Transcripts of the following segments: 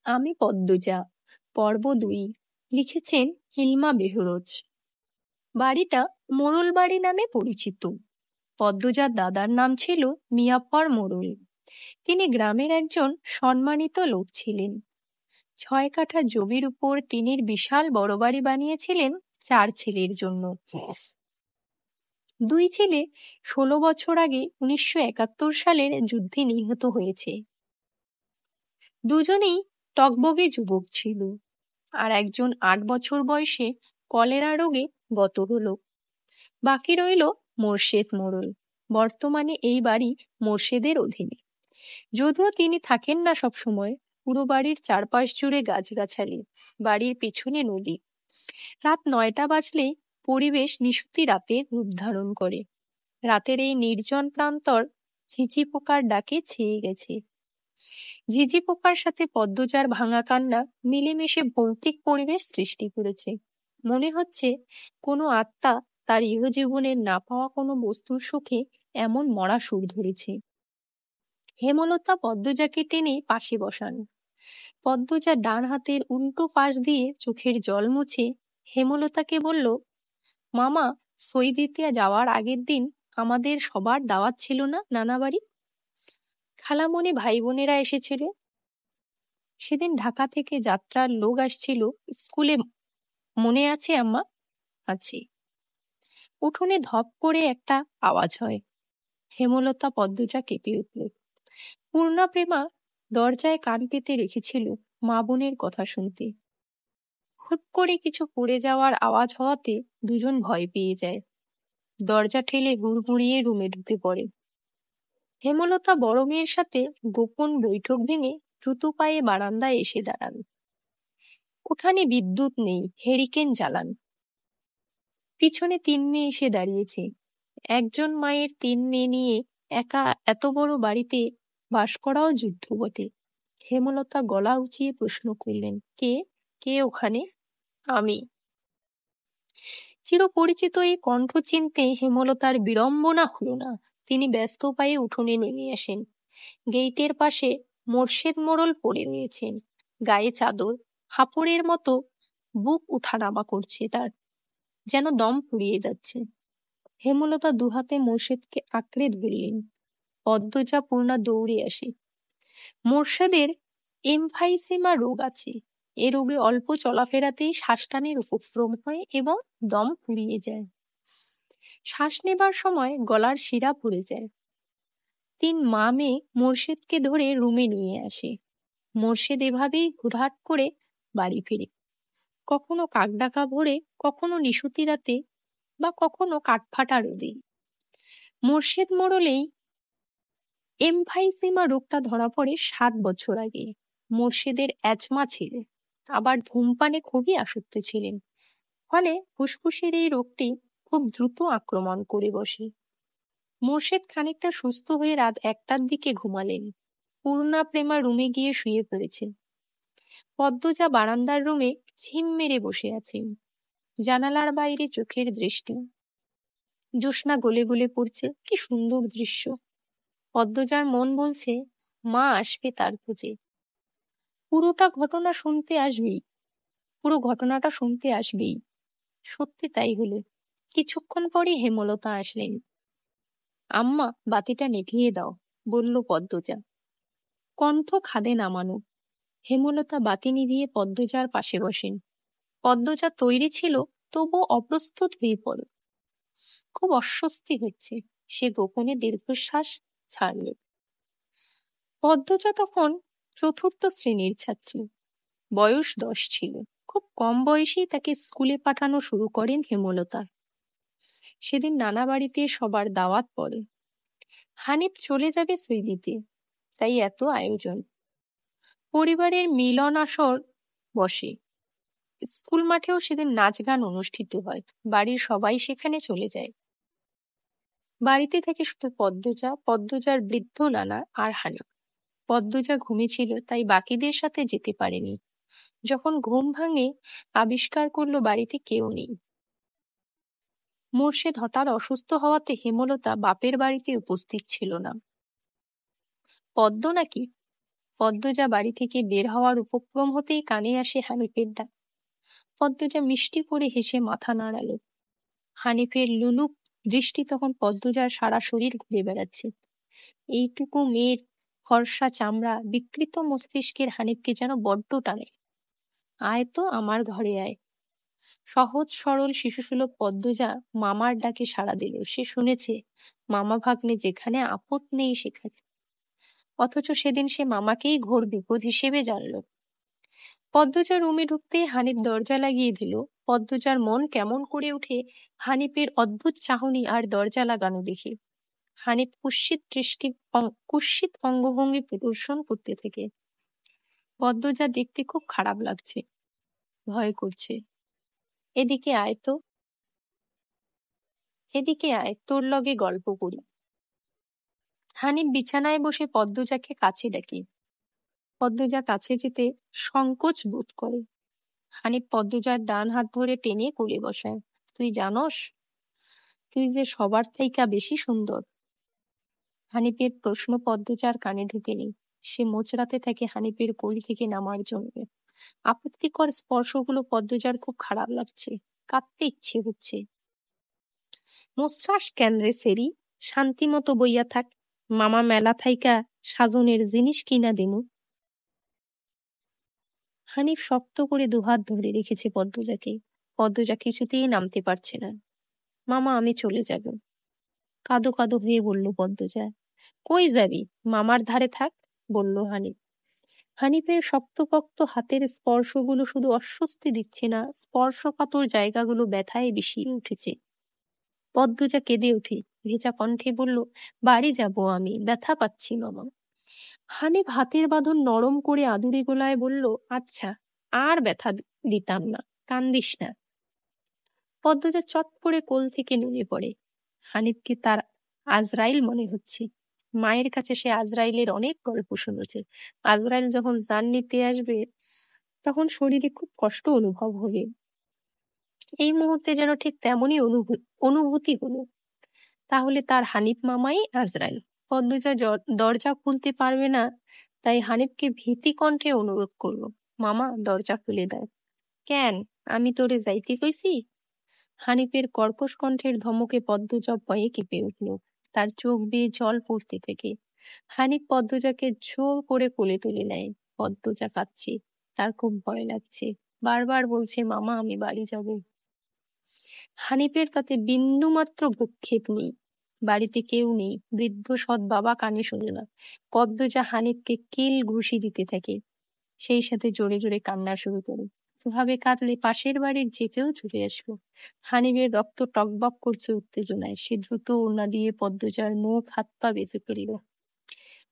আমি পদ্মজা। পর্ব ২। লিখেছেন হিলমা বেহরোজ। বাড়িটা মোড়ল বাড়ি নামে পরিচিত। পদ্মজার দাদার নাম ছিল মিয়াপ্পর মোড়ল। তিনি গ্রামের একজন সম্মানিত লোক ছিলেন। ৬ কাঠা জমির উপর টিনের বিশাল বড় বাড়ি বানিয়েছিলেন ৪ ছেলের জন্য। ২ ছেলে ১৬ বছর আগে ১৯৭১ সালের যুদ্ধে নিহত হয়েছে। দুজনেই টগবগে যুবক ছিল, আর একজন ৮ বছর বয়সে কলেরা রোগে গত হলো। বাকি রইল মোর্শেদ মোড়ল। বর্তমানে এই বাড়ি মোর্শেদের অধীনে, যদিও তিনি থাকেন না সব সময়। পুরো বাড়ির চারপাশ জুড়ে গাছগাছালি, বাড়ির পেছনে নদী। রাত ৯টা বাজলেই পরিবেশ নিশুতি রাতের রূপ ধারণ করে। রাতের এই নির্জন প্রান্তর ঝিঝি পোকার ডাকে ছেয়ে গেছে। ঝিঝি পোকার সাথে পদ্মজার ভাঙা কান্না মিলেমিশে ভৌতিক পরিবেশ সৃষ্টি করেছে। মনে হচ্ছে কোনো আত্মা তার ইহজীবনের না পাওয়া কোনো বস্তুর সুখে এমন মরা সুর ধরেছে। হেমলতা পদ্মজাকে টেনে পাশে বসান। পদ্মজা ডান হাতের উল্টো পাশ দিয়ে চোখের জল মুছে হেমলতাকে বলল, মামা, সই দিতে যাওয়ার আগের দিন আমাদের সবার দাওয়াত ছিল না নানা বাড়ি? খালামণি ভাই বোনেরা এসেছিল। সেদিন ঢাকা থেকে যাত্রার লোক আসছিল স্কুলে, মনে আছে আম্মা? আছে। উঠোনে ধপ করে একটা আওয়াজ হয়। হেমলতা পদ্মজা কেঁপে উঠল। পূর্ণা প্রেমা দরজায় কান পেতে রেখেছিল মা বোনের কথা শুনতে। হুট করে কিছু পড়ে যাওয়ার আওয়াজ হওয়াতে দুজন ভয় পেয়ে যায়। দরজা ঠেলে হুড়মুড়িয়ে রুমে ঢুকে পড়ে। হেমলতা বড় মেয়ের সাথে গোপন বৈঠক ভেঙে দ্রুত পায়ে বারান্দায় এসে দাঁড়ান। উঠানে বিদ্যুৎ নেই, হেরিকেন জ্বালান। পিছনে ৩ মেয়ে এসে দাঁড়িয়েছে। একজন মায়ের ৩ মেয়ে নিয়ে একা এত বড় বাড়িতে বাস করাও যুদ্ধ বটে। হেমলতা গলা উঁচিয়ে প্রশ্ন করলেন, কে কে ওখানে? আমি। চিরপরিচিত এই কণ্ঠ চিনতে হেমলতার বিড়ম্বনা হলো না। তিনি ব্যস্ত পায়ে উঠোনে নেমে আসেন। গেইটের পাশে মোর্শেদ মোড়ল পড়ে রয়েছেন, গায়ে চাদর, হাঁপড়ের মতো। বুক উঠানামা করছে তার, যেন দম ফুরিয়ে যাচ্ছে। হেমলতা দুহাতে মোর্শেদকে আঁকড়ে ধরলেন। পদ্মজা পূর্ণা দৌড়ে আসে। মোর্শেদের এমফাইসিমা রোগ আছে। এ রোগে অল্প চলাফেরাতেই শ্বাসটানের উপক্রম হয় এবং দম ফুরিয়ে যায়। শ্বাস নেবার সময় গলার শিরা পড়ে যায়। ৩ মা মেয়ে মোর্শেদকে ধরে রুমে নিয়ে আসে। মোর্শেদ এভাবেই হুটহাট করে বাড়ি ফিরে, কখনো কাকডাকা ভোরে, কখনো নিশুতি রাতে, বা কখনো কাঠফাটা রোদে। মোর্শেদ মোড়লেই এমফাইসিমা রোগটা ধরা পড়ে ৭ বছর আগে। মোর্শেদের অ্যাজমা ছিল, আবার ধূমপানে খুবই আসক্ত ছিলেন। ফলে ফুসফুসের এই রোগটি খুব দ্রুত আক্রমণ করে বসে। মোর্শেদ খানিকটা সুস্থ হয়ে রাত ১টার দিকে ঘুমালেন। পূর্ণা প্রেমা রুমে গিয়ে শুয়ে পড়েছে। পদ্মজা বারান্দার রুমে ঝিম মেরে বসে আছেন। জানালার বাইরে চোখের দৃষ্টি। জ্যোৎস্না গলে গলে পড়ছে, কি সুন্দর দৃশ্য। পদ্মজার মন বলছে মা আসবে তার খোঁজে। পুরো ঘটনাটা শুনতে আসবেই। সত্যি তাই হলো। কিছুক্ষণ পরে হেমলতা আসলেন। আম্মা, বাতিটা নিভিয়ে দাও, বলল পদ্মজা। কণ্ঠ খাদে নামানো। হেমলতা বাতি নিভিয়ে পদ্মজার পাশে বসেন। পদ্মজা তৈরি ছিল, তবুও অপ্রস্তুত হয়ে পড়ে। খুব অস্বস্তি হচ্ছে। সে গোপনে দীর্ঘশ্বাস ছাড়ল। পদ্মজা তখন ৪র্থ শ্রেণীর ছাত্রী। বয়স ১০ ছিল। খুব কম বয়সেই তাকে স্কুলে পাঠানো শুরু করেন হেমলতা। সেদিন নানা বাড়িতে সবার দাওয়াত পড়ে। হানিফ চলে যাবে সই দিতে, তাই এত আয়োজন। পরিবারের মিলন আসর বসে। স্কুল মাঠেও সেদিন নাচ গান অনুষ্ঠিত হয়। বাড়ির সবাই সেখানে চলে যায়। বাড়িতে থেকে শুধু পদ্মজার বৃদ্ধ নানা আর হানিফ। পদ্মজা ঘুমিয়েছিল, তাই বাকিদের সাথে যেতে পারেনি। যখন ঘুম ভাঙে, আবিষ্কার করলো বাড়িতে কেউ নেই। মোর্শেদ হঠাৎ অসুস্থ হওয়াতে হেমলতা বাপের বাড়িতে উপস্থিত ছিল না। পদ্ম নাকি? পদ্মজা বাড়ি থেকে বের হওয়ার উপক্রম হতেই কানে আসে হানিফের ডাক। পদ্মজা মিষ্টি করে হেসে মাথা নাড়ালো। হানিফের লুলুক দৃষ্টি তখন পদ্মজার সারা শরীর ঘুরে বেড়াচ্ছে। এইটুকু মেয়ের ফর্সা চামড়া, বিকৃত মস্তিষ্কের হানিফকে যেন বড্ড টানে। আয় তো, আমার ঘরে আয়। সহজ সরল শিশুসুলভ পদ্মজা মামার ডাকে সাড়া দিল। সে শুনেছে মামা ভাগ্নে যেখানে আপদ নেই সেখানে। অথচ সেদিন সে মামাকেই ঘোর বিপদ হিসেবে জানল। পদ্মজা রুমে ঢুকতেই হানিফ দরজা লাগিয়ে দিল। পদ্মজার মন কেমন করে উঠে হানিফের অদ্ভুত চাহনি আর দরজা লাগানো দেখে। হানিফ কুৎসিত অঙ্গভঙ্গি প্রদর্শন করতে থাকে। পদ্মজা দেখতে খুব খারাপ লাগছে, ভয় করছে। এদিকে আয় তো, এদিকে আয়, তোর লগে গল্প করি। হানিফ বিছানায় বসে পদ্মজাকে কাছে ডাকে। পদ্মজা কাছে যেতে সংকোচ বোধ করে। হানিফ পদ্মজার ডান হাত ধরে টেনে কোলে বসায়। তুই জানস, তুই যে সবার থাইকা বেশি সুন্দর। হানিফের প্রশ্ন পদ্মজার কানে ঢুকেনি। সে মোচড়াতে থাকে হানিফের কোল থেকে নামার জন্য। আপত্তিকর স্পর্শগুলো পদ্মজার খুব খারাপ লাগছে, কাঁদতে ইচ্ছে হচ্ছে। মোসরাস কেন রে সেরি, শান্তি মতো বইয়া থাক, মামা মেলা থাইকা সাজনের জিনিস কিনা দিনু। হানিফ শক্ত করে দুহাত ধরে রেখেছে পদ্মজাকে। পদ্মজা কিছুতেই নামতে পারছে না। মামা, আমি চলে যাব। কাঁদো কাঁদো হয়ে বলল পদ্মজা। কই যাবি? মামার ধারে থাক, বলল হানিফ। হানিফের শক্তপোক্ত হাতের স্পর্শগুলো শুধু অস্বস্তি দিচ্ছে না, স্পর্শকাতর জায়গাগুলো ব্যথায় বিষিয়ে উঠেছে। পদ্মজা কেঁদে উঠে ভেজা কণ্ঠে বলল, বাড়ি যাব আমি, ব্যথা পাচ্ছি মামা। হানিফ হাতের বাঁধন নরম করে আদুরে গলায় বলল, আচ্ছা, আর ব্যথা দিতাম না, কান্দিস না। পদ্মজা চট করে কোল থেকে নেমে পড়ে। হানিফকে তার আজরাইল মনে হচ্ছে। মায়ের কাছে সে আজরাইলের অনেক গল্প শুনেছে। আজরাইল যখন জান নিতে আসবে তখন শরীরে খুব কষ্ট অনুভব হবে। এই মুহূর্তে যেন ঠিক তেমনই অনুভূতি হলো। তাহলে তার হানিফ মামাই আজরাইল। পদ্মজা দরজা খুলতে পারবে না, তাই হানিফকে ভীতি কণ্ঠে অনুরোধ করলো, মামা দরজা খুলে দাও। কেন, আমি তোরে যাইতে কইছি? হানিফের কর্কশ কণ্ঠের ধমকে পদ্মজা ভয়ে কেঁপে উঠল। তার চোখ বেয়ে জল পড়তে থেকে। হানিফ পদ্মজাকে জোর করে কোলে তুলে নেয়। পদ্মজা কাঁদছে, তার খুব ভয় লাগছে, বারবার বলছে, মামা আমি বাড়ি যাব। হানিফের তাতে বিন্দু মাত্র ভ্রুক্ষেপ নেই। বাড়িতে কেউ নেই। বৃদ্ধ সৎ বাবা কানে শোনে না। পদ্মজা হানিফকে কিল ঘুষি দিতে থাকে, সেই সাথে জোরে জোরে কান্না শুরু করে। এভাবে কাঁদলে পাশের বাড়ির যে কেউ চলে আসলো। হানিফের রক্ত টকবক করছে উত্তেজনায়। সে দ্রুত ওড়না দিয়ে পদ্মজার মুখ হাত পা বেঁধে ফেলল।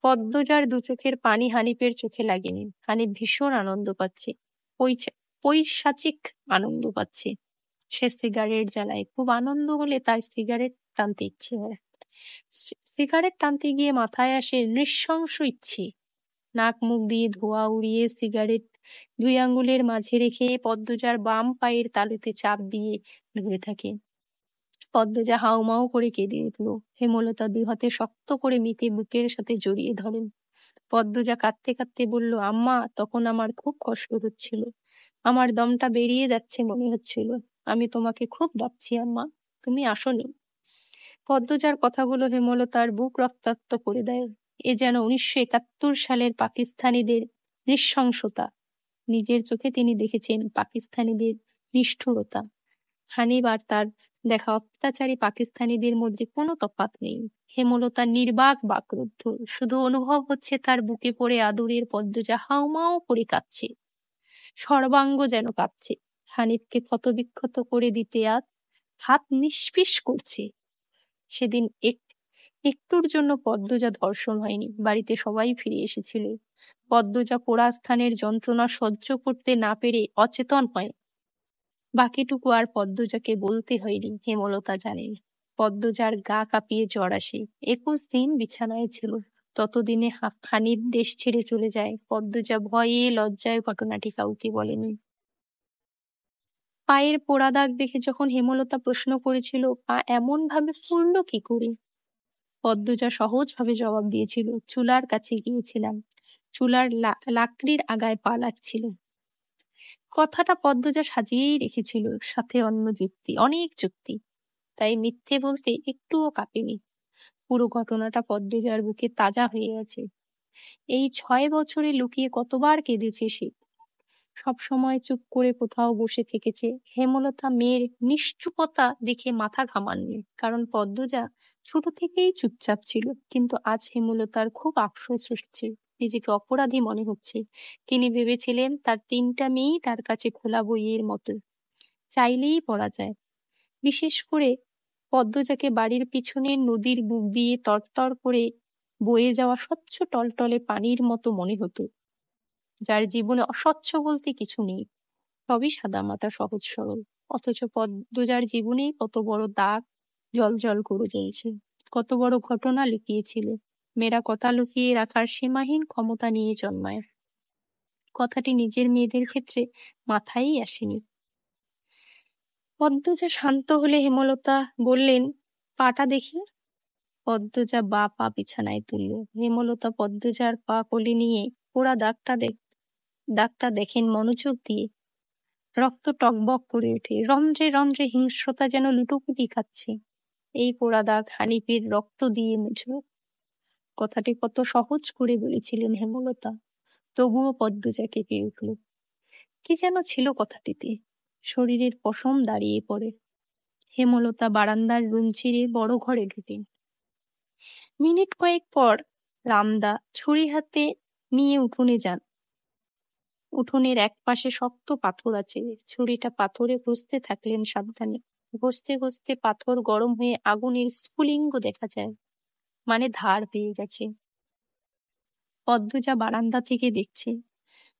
পদ্মজার দু চোখের পানি হানিফের চোখে লাগেনি। হানিফ ভীষণ আনন্দ পাচ্ছে, পৈশাচিক আনন্দ পাচ্ছে। সে সিগারেট জ্বালায়। খুব আনন্দ হলে তার সিগারেট টানতে ইচ্ছে হয়। সিগারেট টানতে গিয়ে মাথায় আসে নৃশংস ইচ্ছে। নাক মুখ দিয়ে ধোঁয়া উড়িয়ে সিগারেট 2 আঙ্গুলের মাঝে রেখে পদ্মজার বাম পায়ের তালুতে চাপ দিয়ে ধরে থাকে। পদ্মজা হাউমাউ করে কেঁদে উঠল। হেমলতা 2 হাতে শক্ত করে মিকে বুকের সাথে জড়িয়ে ধরেন। পদ্মজা কাঁদতে কাঁদতে বলল, আম্মা, তখন আমার খুব কষ্ট হচ্ছিল, আমার দমটা বেরিয়ে যাচ্ছে মনে হচ্ছিল। আমি তোমাকে খুব ডাকছি আম্মা, তুমি আসোনি। পদ্মজার কথাগুলো হেমলতার বুক রক্তাক্ত করে দেয়। এ যেন 1971 সালের পাকিস্তানিদের নৃশংসতা। নিজের চোখে তিনি দেখেছেন পাকিস্তানিদের নিষ্ঠুরতা। হানিফ আর তার দেখা অত্যাচারী পাকিস্তানিদের মধ্যে কোনো তফাৎ নেই। হেমলতা নির্বাক বাকরুদ্ধ। শুধু অনুভব হচ্ছে তার বুকে পড়ে আদরের পদ্মজা হাউমাউ করে কাঁদছে, সর্বাঙ্গ যেন কাঁপছে। হানিফকে ক্ষতবিক্ষত করে দিতে হাত নিষ্পিস করছে। সেদিন একটুর জন্য পদ্মজা ধর্ষণ হয়নি। বাড়িতে সবাই ফিরে এসেছিল। পদ্মজা পোড়া স্থানের যন্ত্রণা সহ্য করতে না পেরে অচেতন হয়। বাকিটুকু আর পদ্মজাকে বলতে হয়নি, হেমলতা জানেন। পদ্মজার গা কাঁপিয়ে জ্বর আসে। 21 দিন বিছানায় ছিল। ততদিনে হানিফ দেশ ছেড়ে চলে যায়। পদ্মজা ভয়ে লজ্জায় ঘটনাটি কাউকে বলেনি। পায়ের পোড়া দাগ দেখে যখন হেমলতা প্রশ্ন করেছিল, পা এমন ভাবে ফুলল কি করে, পদ্মজা সহজভাবে জবাব দিয়েছিল, চুলার কাছে গিয়েছিলাম, চুলার লাকড়ির আগায় পা লাগছিল। কথাটা পদ্মজা সাজিয়েই রেখেছিল, সাথে অনেক যুক্তি, তাই মিথ্যে বলতে একটুও কাঁপেনি। পুরো ঘটনাটা পদ্মজার বুকে তাজা হয়ে আছে। এই 6 বছরে লুকিয়ে কতবার কেঁদেছে সে। সব সময় চুপ করে কোথাও বসে থেকেছে। হেমলতা মেয়ের নিশ্চুপতা দেখে মাথা ঘামাননি, কারণ পদ্মজা ছোট থেকেই চুপচাপ ছিল। কিন্তু আজ হেমলতার খুব আফসোস হচ্ছে, নিজেকে অপরাধী মনে হচ্ছে। তিনি ভেবেছিলেন তার 3টা মেয়েই তার কাছে খোলা বইয়ের মতো, চাইলেই পড়া যায়। বিশেষ করে পদ্মজাকে বাড়ির পিছনের নদীর বুক দিয়ে তরতর করে বয়ে যাওয়া স্বচ্ছ টলটলে পানির মতো মনে হতো, যার জীবনে অস্বচ্ছ বলতে কিছু নেই, সবই সাদামাটা সহজ সরল। অথচ পদ্মজার জীবনে কত বড় দাগ জল জল করে জ্বলছে, কত বড় ঘটনা লুকিয়েছিল। মেয়েরা কথা লুকিয়ে রাখার সীমাহীন ক্ষমতা নিয়ে জন্মায়। কথাটি নিজের মেয়েদের ক্ষেত্রে মাথায়ই আসেনি। পদ্মজা শান্ত হলে হেমলতা বললেন, পাটা দেখি। পদ্মজা পা বিছানায় তুলল। হেমলতা পদ্মজার পা কোলে নিয়ে পোড়া দাগটা দেখেন মনোযোগ দিয়ে। রক্ত টকবক করে ওঠে, রন্ধ্রে রন্ধ্রে হিংস্রতা যেন লুটোপুটি খাচ্ছে। এই পোড়া দাগ হানিফের রক্ত দিয়ে মুছল। কথাটি কত সহজ করে বলেছিলেন হেমলতা, তবুও পদ্মজা কেঁপে উঠল। কি যেন ছিল কথাটিতে, শরীরের পশম দাঁড়িয়ে পড়ে। হেমলতা বারান্দার রুম ছিঁড়ে বড় ঘরে ঢুকেন। মিনিট কয়েক পর রামদা ছুরি হাতে নিয়ে উঠোনে যান। উঠোনের এক পাশে শক্ত পাথর আছে, ছুরিটা পাথরে ঘষতে থাকলেন সাবধানে। ঘষতে ঘষতে পাথর গরম হয়ে আগুনের স্ফুলিঙ্গ দেখা যায়, মানে ধার পেয়ে গেছে। পদ্মজা বারান্দা থেকে দেখছে,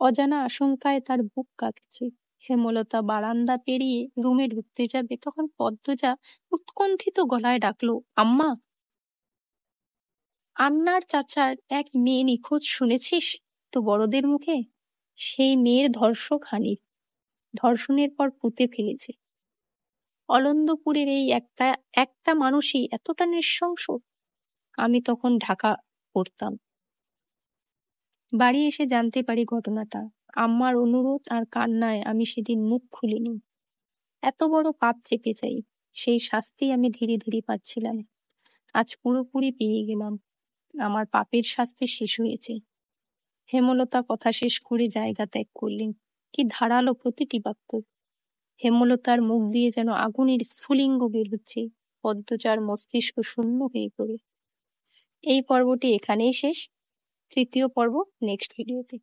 অজানা আশঙ্কায় তার বুক কাঁপছে। হেমলতা বারান্দা পেরিয়ে রুমে ঢুকতে যাবে, তখন পদ্মজা উৎকণ্ঠিত গলায় ডাকলো, আম্মা। আন্নার চাচার এক মেয়ে নিখোঁজ, শুনেছিস তো বড়দের মুখে? সেই মেয়ের ধর্ষক হানিফ, ধর্ষণের পর পুঁতে ফেলেছে। অলন্দপুরের এই একটা মানুষই এতটা নৃশংস। আমি তখন ঢাকা পড়তাম, বাড়ি এসে জানতে পারি ঘটনাটা। আম্মার অনুরোধ আর কান্নায় আমি সেদিন মুখ খুলিনি। এত বড় পাপ চেপে যাই, সেই শাস্তি আমি ধীরে ধীরে পাচ্ছিলাম। আজ পুরোপুরি পেয়ে গেলাম, আমার পাপের শাস্তি শেষ হয়েছে। হেমলতা কথা শেষ করে জায়গা ত্যাগ করলেন। কি ধারালো প্রতিটি বাক্য! হেমলতার মুখ দিয়ে যেন আগুনের স্ফুলিঙ্গ বের হচ্ছে। পদ্মজার মস্তিষ্ক শূন্য হয়ে পড়ে। এই পর্বটি এখানেই শেষ। তৃতীয় পর্ব নেক্সট ভিডিওতে।